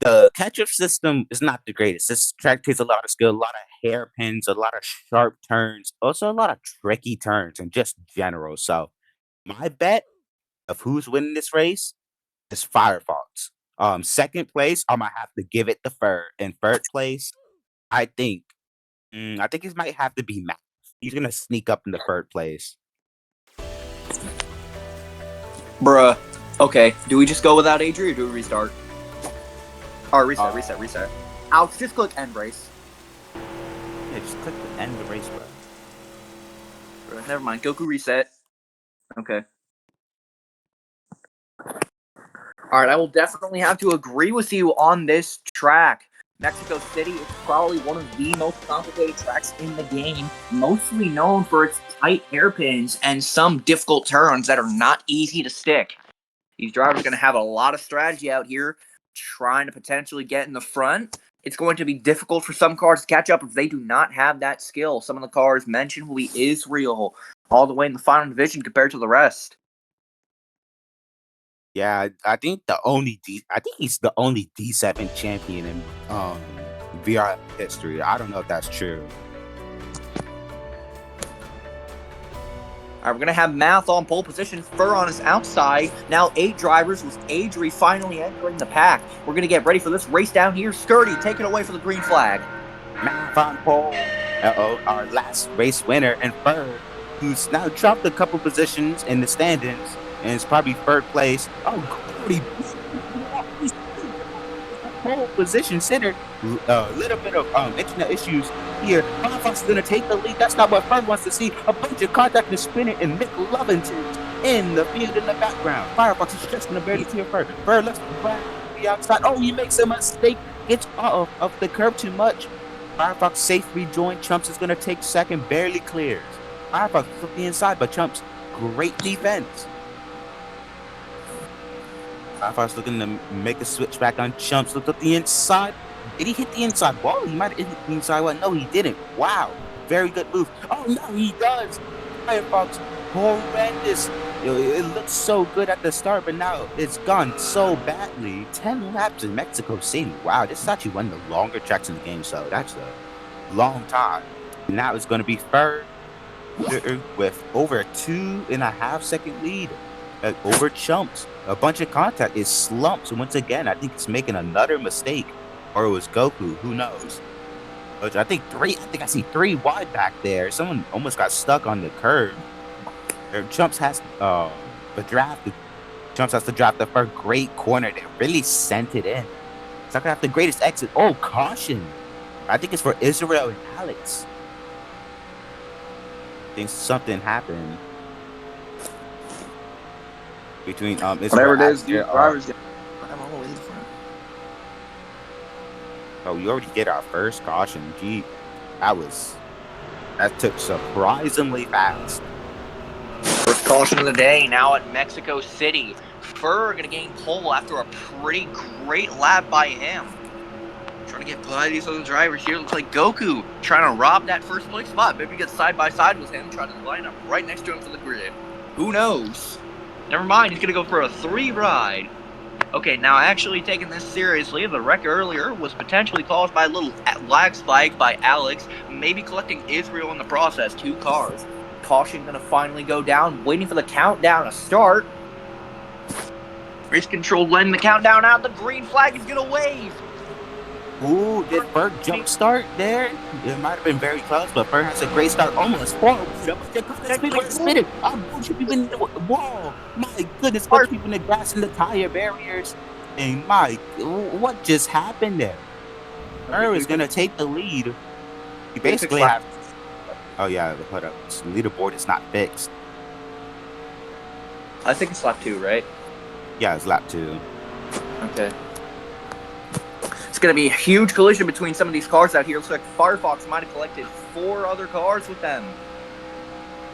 The catch-up system is not the greatest. This track takes a lot of skill, a lot of hairpins, a lot of sharp turns, also a lot of tricky turns and just general. So my bet of who's winning this race is Firefox. Second place, I might have to give it to Fur. In third place, I think I think it might have to be Matt. He's gonna sneak up in the third place. Bruh. Okay, do we just go without Adri or do we restart? Or reset. Alex, just click end race. Yeah, just click the end of the race, bro. Never mind, Goku reset. Okay. Alright, I will definitely have to agree with you on this track. Mexico City is probably one of the most complicated tracks in the game, mostly known for its tight hairpins and some difficult turns that are not easy to stick. These drivers are going to have a lot of strategy out here, trying to potentially get in the front. It's going to be difficult for some cars to catch up if they do not have that skill. Some of the cars mentioned will be Israel all the way in the final division compared to the rest. Yeah, I think he's the only D7 champion in VRL history. I don't know if that's true. Alright, we're going to have Math on pole position, Fur on his outside. Now 8 drivers with Adri finally entering the pack. We're going to get ready for this race down here. Skirty taking away for the green flag. Math on pole. Our last race winner, and Fur, who's now dropped a couple positions in the standings, and is probably third place. Oh, Cody, pole position centered. A little bit of internet issues here. Firefox is going to take the lead. That's not what Fur wants to see. A bunch of contact is spinning, and Mick Lovington in the field in the background. Firefox is just going to barely clear Fur. Fur left the outside. Oh, he makes a mistake. Gets off of the curb too much. Firefox safe rejoin. Chumps is going to take second. Barely clears. Firefox from the inside, but Chumps, great defense. Firefox looking to make a switch back on Chumps. Looked up the inside. Did he hit the inside wall? He might have hit the inside wall. No, he didn't. Wow. Very good move. Oh, no, he does. Firefox, horrendous. It looked so good at the start, but now it's gone so badly. 10 laps in Mexico City. Wow, this is actually one of the longer tracks in the game, so that's a long time. Now it's going to be third with over a 2.5 second lead over Chumps. A bunch of contact is slumps. Once again, I think it's making another mistake. Or it was Goku, who knows? But I think I see 3 wide back there. Someone almost got stuck on the curb. Chumps has Chumps has to drop the first great corner. They really sent it in. It's not gonna have the greatest exit. Oh, caution! I think it's for Israel and Alex. I think something happened between Israel. Whatever it is, these drivers. I'm all the way in front. Oh, we already get our first caution. Gee, that took surprisingly fast. First caution of the day now at Mexico City. Fur going to gain pole after a pretty great lap by him. Trying to get by these other drivers here. Looks like Goku trying to rob that first place spot. Maybe get side by side with him, trying to line up right next to him for the grid. Who knows? Never mind, he's going to go for a 3 ride. Okay, now actually taking this seriously, the wreck earlier was potentially caused by a little lag spike by Alex, maybe collecting Israel in the process. 2 cars. Caution going to finally go down, waiting for the countdown to start. Race control letting the countdown out. The green flag is going to wave. Ooh, did Fur jump start there? It might have been very close, but Fur has a great start. Almost forward. People are spinning. A bunch of people in the wall. My goodness, a bunch of people in the grass and the tire barriers. And what just happened there? Fur is going to take the lead. You basically have... Oh, yeah, hold up. The leaderboard is not fixed. I think it's lap 2, right? Yeah, it's lap 2. Okay. It's going to be a huge collision between some of these cars out here. Looks like Firefox might have collected 4 other cars with them.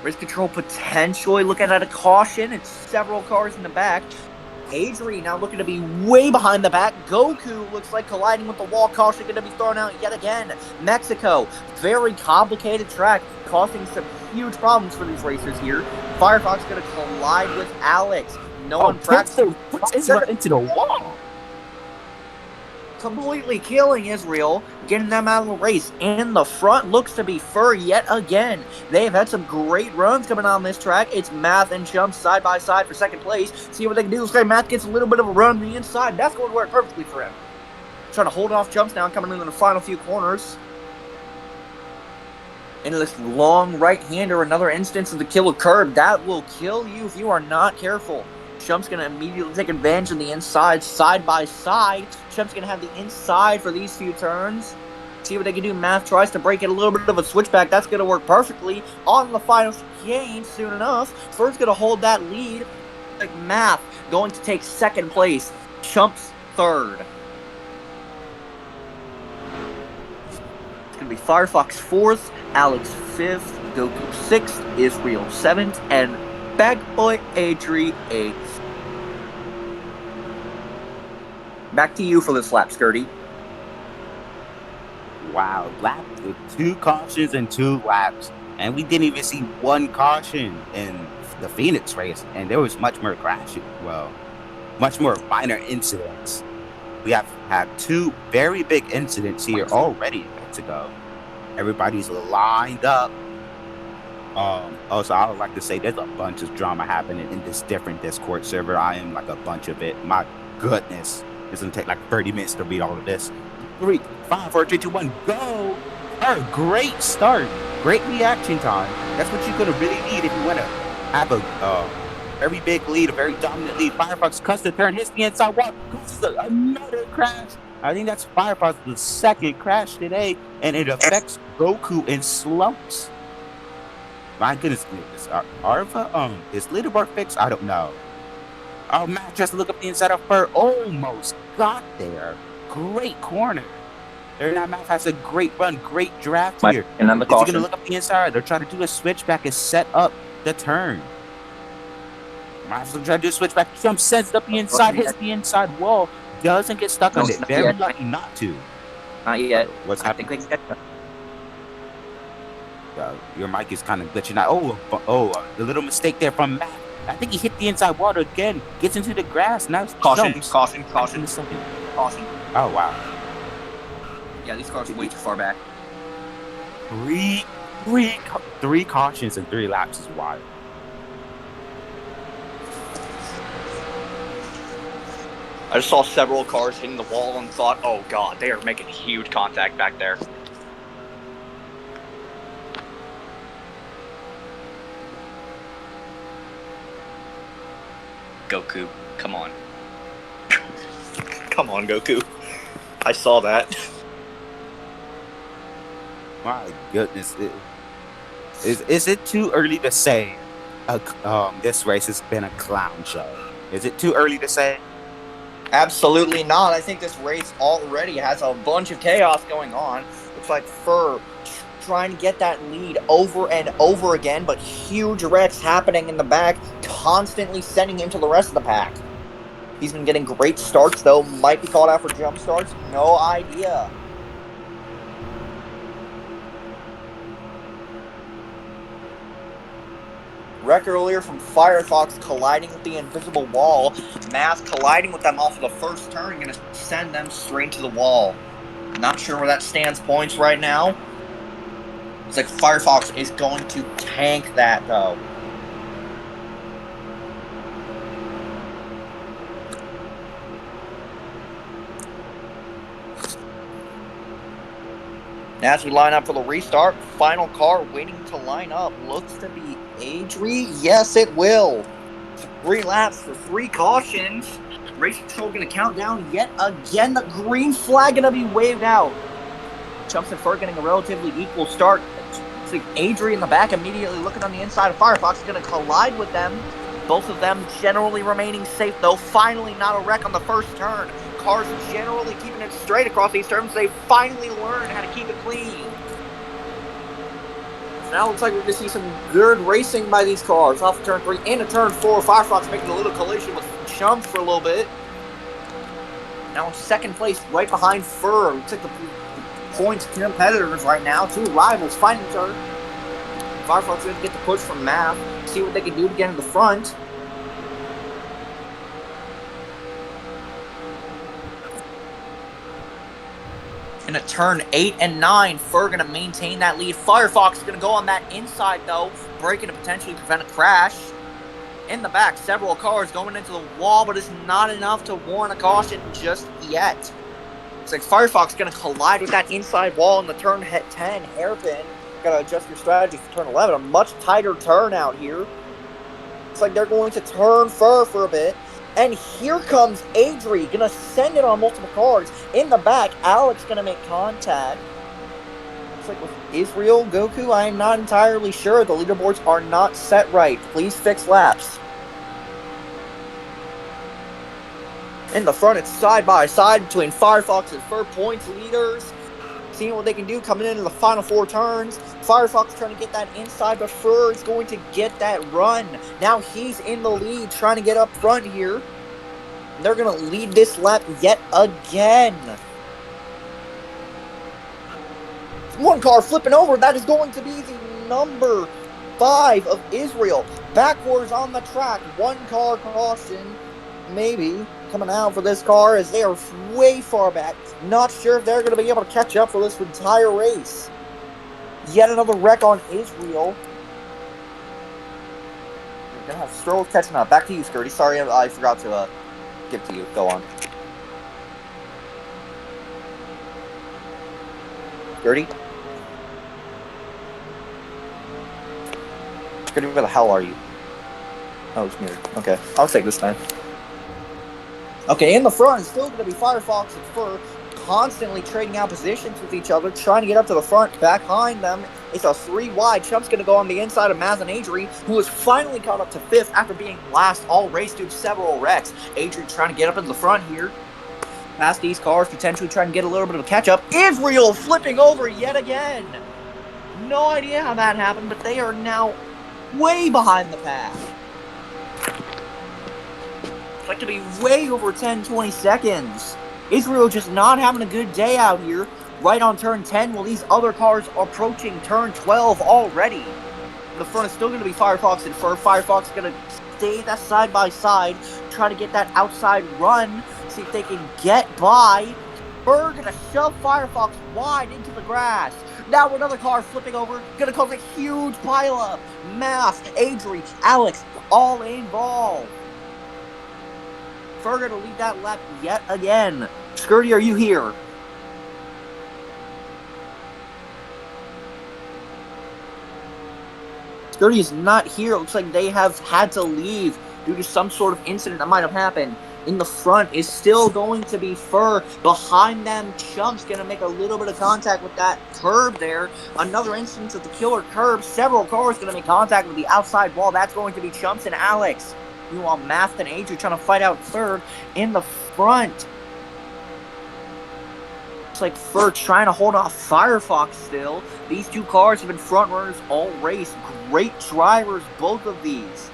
Race control potentially looking at a caution. It's several cars in the back. Adri now looking to be way behind the back. Goku looks like colliding with the wall. Caution going to be thrown out yet again. Mexico, very complicated track, causing some huge problems for these racers here. Firefox going to collide with Alex. No one practiced. Puts Israel into the wall. completely killing Israel, getting them out of the race. In the front looks to be Fur yet again. They've had some great runs coming on this track. It's Math and Chumps side by side for second place. See what they can do. Looks like Math gets a little bit of a run on the inside. That's going to work perfectly for him. Trying to hold off Chumps now, coming in the final few corners. Into this long right-hander, another instance of the killer curb. That will kill you if you are not careful. Chump's going to immediately take advantage of the inside, side by side. Chump's going to have the inside for these few turns. See what they can do. Math tries to break it a little bit of a switchback. That's going to work perfectly. On the final chicane soon enough. Fur's going to hold that lead. Like Math going to take second place. Chump's third. It's going to be Firefox fourth, Alex fifth, Goku sixth, Israel seventh, and Bag Boy Adri eighth. Back to you for this lap, Skirty. Wow, lap with 2 cautions and 2 laps. And we didn't even see 1 caution in the Phoenix race. And there was much more crashing. Well, much more minor incidents. We have had 2 very big incidents here already in Mexico. Everybody's lined up. Also, I would like to say there's a bunch of drama happening in this different Discord server. I am like a bunch of it. My goodness. It's going to take like 30 minutes to read all of this. 3, 5, 4, 3, 2, 1, go! A great start. Great reaction time. That's what you're going to really need if you want to have a very big lead, a very dominant lead. Firefox cuts the turn, hits the inside wall, causes another crash. I think that's Firefox's second crash today, and it affects Goku in slumps. My goodness, is Arva, is leaderboard fixed? I don't know. Oh, Matt just look up the inside of Fur. Almost got there. Great corner. Now Matt has a great run, great draft here. And then the Is he caution. going to look up the inside? They're trying to do a switchback and set up the turn. Matt's trying to do a switchback. Jump, sends it up the inside, hits the inside wall. Doesn't get stuck on it. Very lucky not to. Not yet. What's happening? I think they can get Your mic is kind of glitching out. A little mistake there from Matt. I think he hit the inside water again. Gets into the grass. Now Caution. in a second. Caution. Oh, wow. Yeah, these cars are way too far back. 3 cautions in 3 laps is wild. I just saw several cars hitting the wall and thought, oh god, they are making huge contact back there. Goku, come on. Come on, Goku. I saw that. My goodness. Is it too early to say this race has been a clown show? Is it too early to say? Absolutely not. I think this race already has a bunch of chaos going on. Looks like Fur trying to get that lead over and over again, but huge wrecks happening in the back, constantly sending him to the rest of the pack. He's been getting great starts, though. Might be called out for jump starts. No idea. Wreck earlier from Firefox colliding with the invisible wall. Math colliding with them off of the first turn, going to send them straight to the wall. Not sure where that stands points right now. It's like Firefox is going to tank that, though. As we line up for the restart, final car waiting to line up looks to be Adri. Yes, it will. 3 laps for 3 cautions. Race control going to count down yet again. The green flag going to be waved out. Chumps and Fur getting a relatively equal start. It's like Adri in the back immediately looking on the inside of Firefox. Is going to collide with them. Both of them generally remaining safe, though. Finally not a wreck on the first turn. Cars generally keeping it straight across these turns. They finally learned how to keep it clean. So now it looks like we're going to see some good racing by these cars. Off of turn 3 into turn 4. Firefox making a little collision with Chumps for a little bit. Now in second place, right behind Fur. Looks like the points competitors right now. 2 rivals fighting each other. Firefox going to get the push from Math. See what they can do to get in the front. In a turn 8 and 9, Fur going to maintain that lead. Firefox is going to go on that inside, though, braking to potentially prevent a crash. In the back, several cars going into the wall, but it's not enough to warrant a caution just yet. Looks like Firefox going to collide with that inside wall in the turn 10 hairpin. Got to adjust your strategy for turn 11. A much tighter turn out here. Looks like they're going to turn Fur for a bit. And here comes Adri, going to send it on multiple cars. In the back, Alex going to make contact. Looks like with Israel, Goku, I am not entirely sure. The leaderboards are not set right. Please fix laps. In the front, it's side by side between Firefox and Fur, points leaders. Seeing what they can do coming into the final 4 turns. Firefox trying to get that inside, but Fur is going to get that run. Now he's in the lead, trying to get up front here. They're going to lead this lap yet again. One car flipping over. That is going to be the number 5 of Israel. Backwards on the track. 1 car caution, maybe, coming out for this car as they are way far back. Not sure if they're going to be able to catch up for this entire race. Yet another wreck on Israel. We're going to have Stroll catching up. Back to you, Skirty. Sorry, I forgot to give to you. Go on. Skirty? Skirty, where the hell are you? Oh, it's muted. Okay, I'll take this time. Okay, in the front, it's still going to be Firefox and Fur, constantly trading out positions with each other, trying to get up to the front. Behind them, it's a 3 wide. Chump's going to go on the inside of Maz and Adri, who has finally caught up to 5th after being last all race due to several wrecks. Adri trying to get up in the front here. Past these cars, potentially trying to get a little bit of a catch-up. Israel flipping over yet again. No idea how that happened, but they are now way behind the pack. Like to be way over 10-20 seconds. Israel just not having a good day out here. Right on turn 10, while these other cars are approaching turn 12 already. The front is still going to be Firefox and Fur. Firefox is going to stay that side by side, try to get that outside run, see if they can get by. Fur going to shove Firefox wide into the grass. Now another car flipping over, going to cause a huge pileup. Mass, Adri, Alex, all involved. Fur to lead that lap yet again. Skirty, are you here? Skirty is not here. It looks like they have had to leave due to some sort of incident that might have happened. In the front is still going to be Fur. Behind them, Chump's going to make a little bit of contact with that curb there. Another instance of the killer curb. Several cars going to make contact with the outside wall. That's going to be Chumps and Alex. Meanwhile, Math and Adri trying to fight out third in the front. Looks like Fur trying to hold off Firefox still. These 2 cars have been front runners all race. Great drivers, both of these.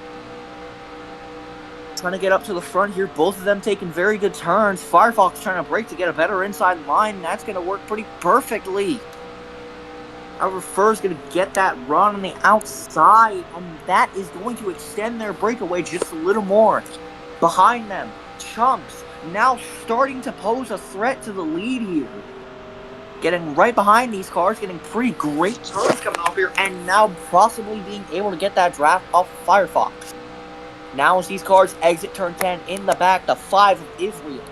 Trying to get up to the front here. Both of them taking very good turns. Firefox trying to brake to get a better inside line. That's going to work pretty perfectly. However, Fur's going to get that run on the outside, and that is going to extend their breakaway just a little more. Behind them, Chumps now starting to pose a threat to the lead here. Getting right behind these cars, getting pretty great turns coming off here, and now possibly being able to get that draft off Firefox. Now as these cars exit turn 10 in the back, the 5 of Israel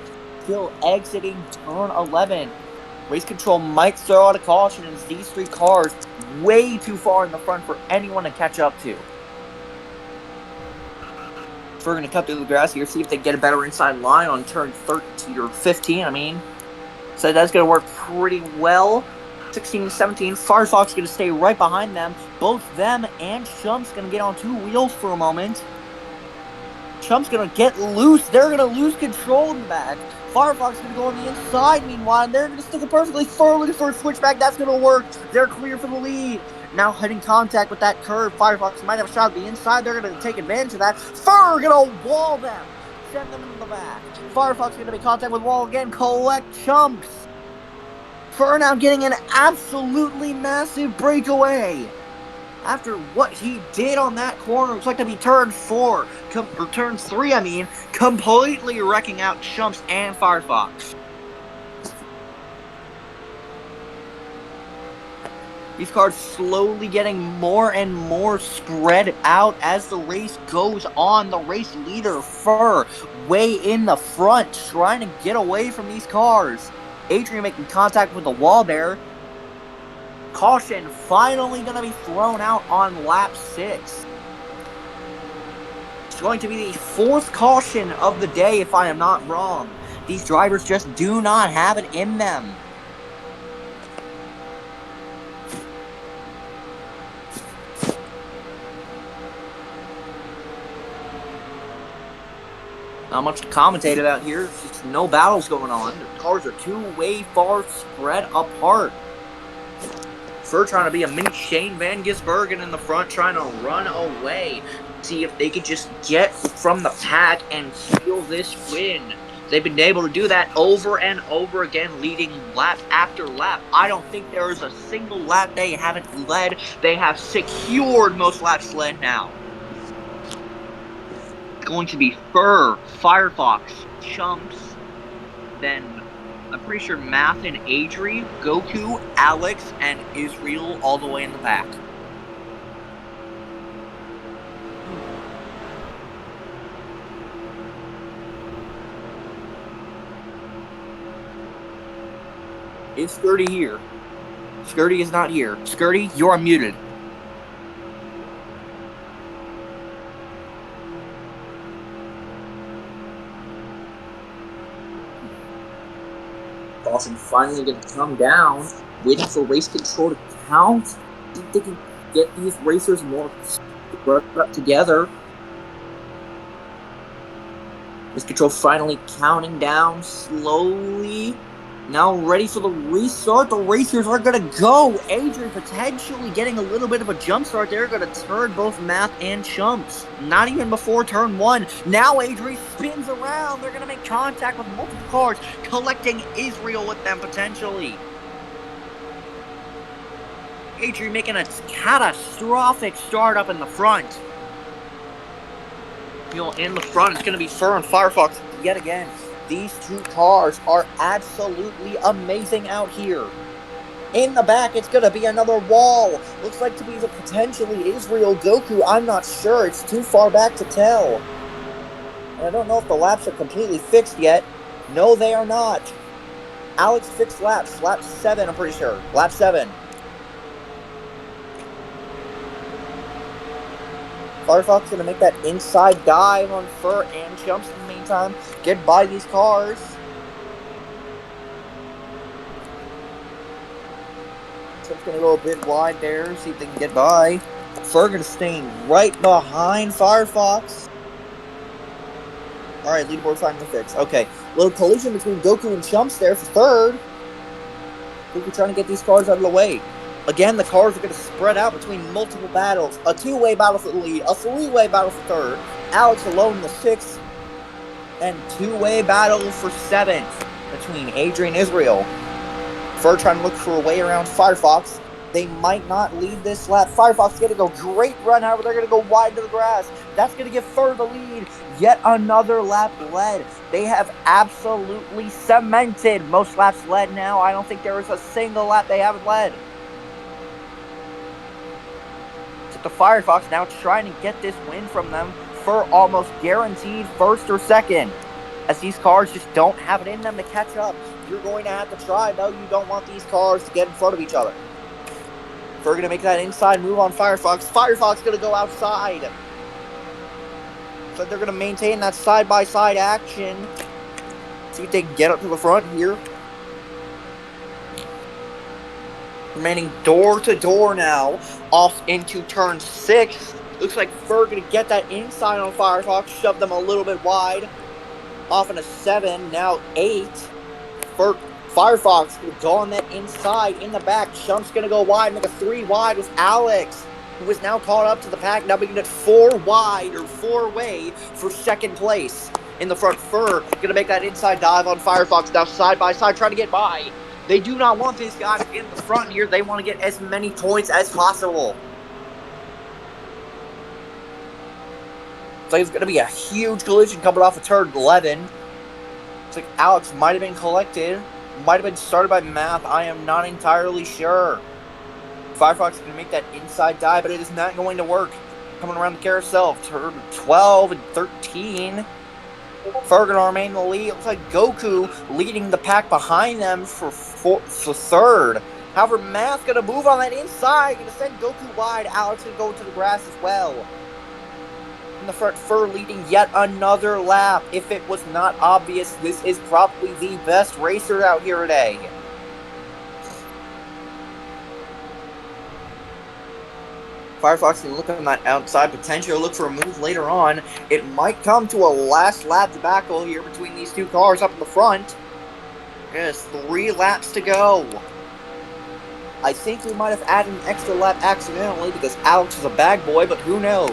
still exiting turn 11. Race control might throw out a caution as these 3 cars way too far in the front for anyone to catch up to. So we're going to cut through the grass here, see if they get a better inside line on turn 13 or 15, I mean. So that's going to work pretty well. 16 and 17, Firefox going to stay right behind them. Both them and Chump's going to get on 2 wheels for a moment. Chump's going to get loose. They're going to lose control in the back. Firefox is going to go on the inside, meanwhile, and they're going to stick it perfectly forward for a switchback. That's going to work. They're clear for the lead. Now heading contact with that curve. Firefox might have a shot at the inside. They're going to take advantage of that. Fur going to wall them. Send them into the back. Firefox going to make contact with wall again. Collect Chumps. Fur now getting an absolutely massive breakaway. After what he did on that corner, looks like to be turn 4, or turn 3, I mean, completely wrecking out Chumps and Firefox. These cars slowly getting more and more spread out as the race goes on. The race leader, Fur, way in the front, trying to get away from these cars. Adrian making contact with the wall there. Caution finally going to be thrown out on lap 6. It's going to be the 4th caution of the day, if I am not wrong. These drivers just do not have it in them. Not much to commentate about here. There's just no battles going on. The cars are too way far spread apart. Fur trying to be a mini Shane Van Gisbergen in the front, trying to run away. See if they could just get from the pack and steal this win. They've been able to do that over and over again, leading lap after lap. I don't think there is a single lap they haven't led. They have secured most laps led now. Going to be Fur, Firefox, Chumps, then I'm pretty sure Math and Adri, Goku, Alex, and Israel all the way in the back. Is Skirty here? Skirty is not here. Skirty, you're muted. Caution finally going to come down, waiting for race control to count. See if they can get these racers more spread up together. Race control finally counting down slowly. Now ready for the restart. The racers are going to go. Adrian potentially getting a little bit of a jump start. They're going to turn both Math and Chumps. Not even before turn 1. Now Adrian spins around. They're going to make contact with multiple cars, collecting Israel with them potentially. Adrian making a catastrophic start up in the front. In the front, it's going to be Fur and Firefox yet again. These two cars are absolutely amazing out here. In the back, it's going to be another wall. Looks like to be the potentially Israel Goku. I'm not sure. It's too far back to tell. And I don't know if the laps are completely fixed yet. No, they are not. Alex fixed laps. Lap 7, I'm pretty sure. Lap 7. Firefox going to make that inside dive on Fur and Chumps in the meantime. Get by these cars. Chumps going to go a bit wide there. See if they can get by. Fur going to stay right behind Firefox. Alright, leaderboard finally fixed. Okay. Little collision between Goku and Chumps there for third. Goku trying to get these cars out of the way. Again, the cars are going to spread out between multiple battles. A 2-way battle for the lead, a 3-way battle for third. Alex alone in the 6th. And 2-way battle for 7th between Adrian and Israel. Fur trying to look for a way around Firefox. They might not lead this lap. Firefox is going to go great run, however, they're going to go wide to the grass. That's going to give Fur the lead. Yet another lap led. They have absolutely cemented most laps led now. I don't think there is a single lap they haven't led. The Firefox now trying to get this win from them for almost guaranteed first or second, as these cars just don't have it in them to catch up. You're going to have to try, though. You don't want these cars to get in front of each other. We're going to make that inside move on Firefox. Firefox going to go outside. So they're going to maintain that side-by-side action. See if they can get up to the front here. Remaining door to door now, off into turn 6. Looks like Fur gonna get that inside on Firefox, shove them a little bit wide. Off into 7, now 8. Firefox gonna go on that inside in the back. Chump's gonna go wide, make a 3 wide with Alex, who is now caught up to the pack, now being at 4 wide or 4-way for second place. In the front, Fur gonna make that inside dive on Firefox, now side by side, trying to get by. They do not want these guys in the front here. They want to get as many points as possible. So it's going to be a huge collision coming off of turn 11. Looks like Alex might have been collected. Might have been started by Math. I am not entirely sure. Firefox is going to make that inside dive, but it is not going to work. Coming around the carousel, turn 12 and 13. Fur going to remain in the lead. It looks like Goku leading the pack behind them for third. However, Math's going to move on that inside, going to send Goku wide. Alex going to go to the grass as well. In the front, Fur leading yet another lap. If it was not obvious, this is probably the best racer out here today. Firefox can look on that outside potential, look for a move later on. It might come to a last lap debacle here between these two cars up in the front. There's 3 laps to go. I think we might have added an extra lap accidentally because Alex is a bag boy, but who knows?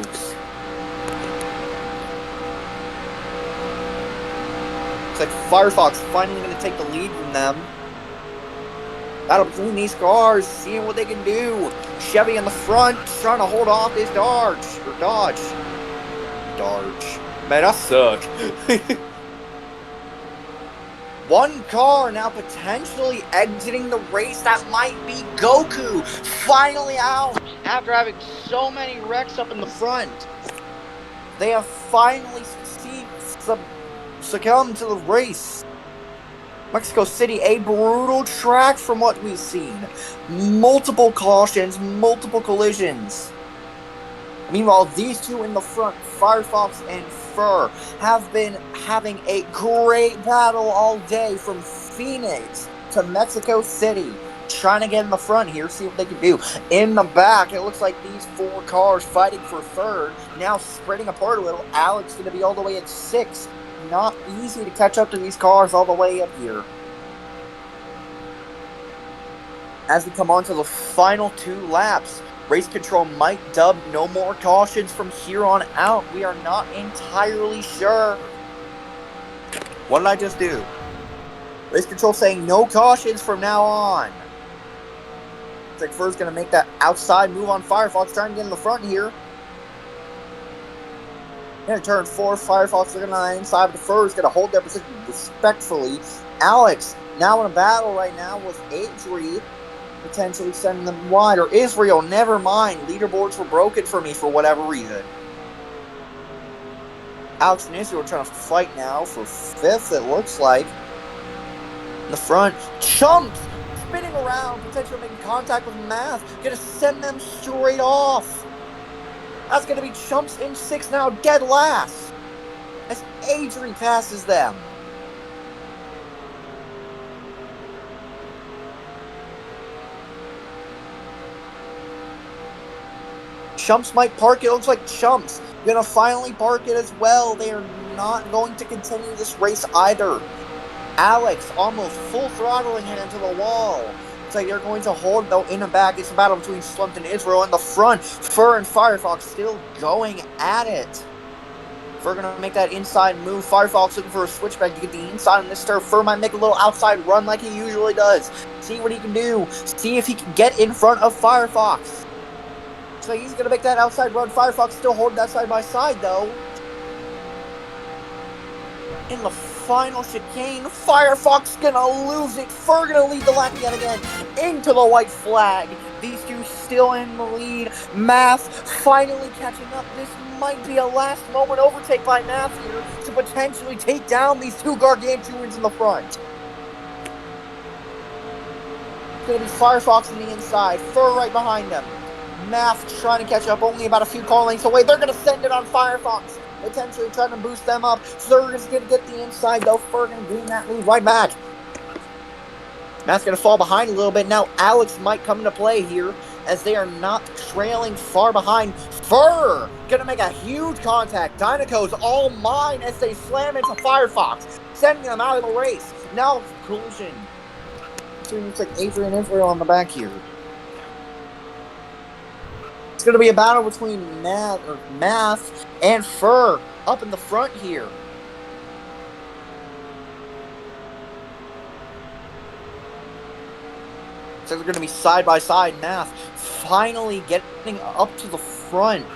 Looks like Firefox finally going to take the lead from them. Battle between these cars, seeing what they can do. Chevy in the front, trying to hold off his Dodge. Man, I suck. One car now potentially exiting the race. That might be Goku. Finally out after having so many wrecks up in the front. They have finally succumbed to the race. Mexico City, a brutal track from what we've seen. Multiple cautions, multiple collisions. Meanwhile, these two in the front, Firefox and Fur, have been having a great battle all day from Phoenix to Mexico City. Trying to get in the front here, see what they can do. In the back, it looks like these 4 cars fighting for third. Now spreading apart a little. Alex going to be all the way at 6. Not easy to catch up to these cars all the way up here. As we come on to the final 2 laps, race control might dub no more cautions from here on out. We are not entirely sure. What did I just do? Race control saying no cautions from now on. Looks like Fur's going to make that outside move on Firefox, trying to get in the front here. In turn 4, Firefox looking on the inside, but Fur is going to hold their position respectfully. Alex now in a battle right now with Adri, potentially sending them wide. Or Israel, never mind. Leaderboards were broken for me for whatever reason. Alex and Israel are trying to fight now for 5th, it looks like. In the front, Chumps spinning around, potentially making contact with Math. Going to send them straight off. That's going to be Chumps in 6th now, dead last. As Adri passes them. Chumps might park it. It looks like Chumps going to finally park it as well. They are not going to continue this race either. Alex almost full throttling it into the wall. Looks like they're going to hold, though, in the back. It's a battle between Slumped and Israel in the front. Fur and Firefox still going at it. Fur going to make that inside move. Firefox looking for a switchback to get the inside on this turf. Fur might make a little outside run like he usually does. See what he can do. See if he can get in front of Firefox. So he's going to make that outside run. Firefox still holding that side by side, though. In the final chicane, Firefox gonna lose it. Fur gonna lead the lap yet again into the white flag. These two still in the lead. Math finally catching up. This might be a last moment overtake by Math here to potentially take down these 2 gargantuans in the front. It's gonna be Firefox on the inside, Fur right behind them. Math trying to catch up, only about a few car lengths away. They're gonna send it on Firefox. Potentially trying to boost them up. Fur is going to get the inside, though. Fur going to gain that lead right back. Matt's going to fall behind a little bit. Now Alex might come into play here as they are not trailing far behind. Fur going to make a huge contact. Dynaco's all mine as they slam into Firefox, sending them out of the race. Now collision. So it looks like Adrian and Israel on the back here. It's going to be a battle between Math and Fur up in the front here. So they're going to be side by side. Math finally getting up to the front.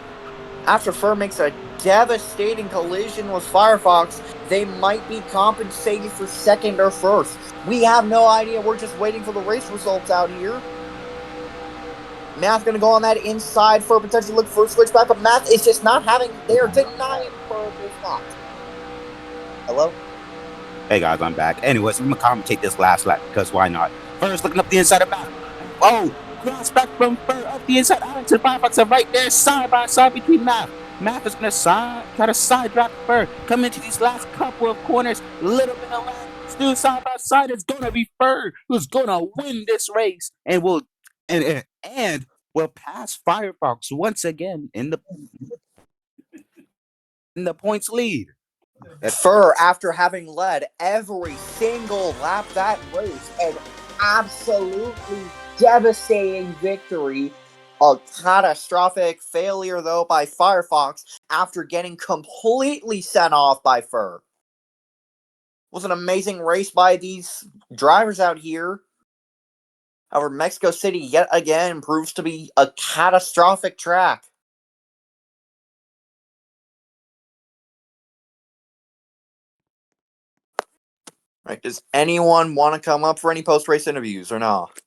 After Fur makes a devastating collision with Firefox, they might be compensated for 2nd or 1st. We have no idea. We're just waiting for the race results out here. Math going to go on that inside for a potential look for a switchback, but Math is just not having it there, denying for this not. Hello? Hey guys, I'm back. Anyways, I'm gonna commentate this last lap because why not? First, looking up the inside of Math. Oh, cross back from Fur up the inside. Alex and Firefox are right there, side by side between Math. Math is gonna try to side drop Fur. Come into these last couple of corners, little bit of lag. Still side by side. It's gonna be Fur who's gonna win this race and will pass Firefox once again in the points lead. Fur, after having led every single lap that race, an absolutely devastating victory. A catastrophic failure, though, by Firefox after getting completely sent off by Fur. It was an amazing race by these drivers out here. However, Mexico City yet again proves to be a catastrophic track. Right, does anyone want to come up for any post-race interviews or not?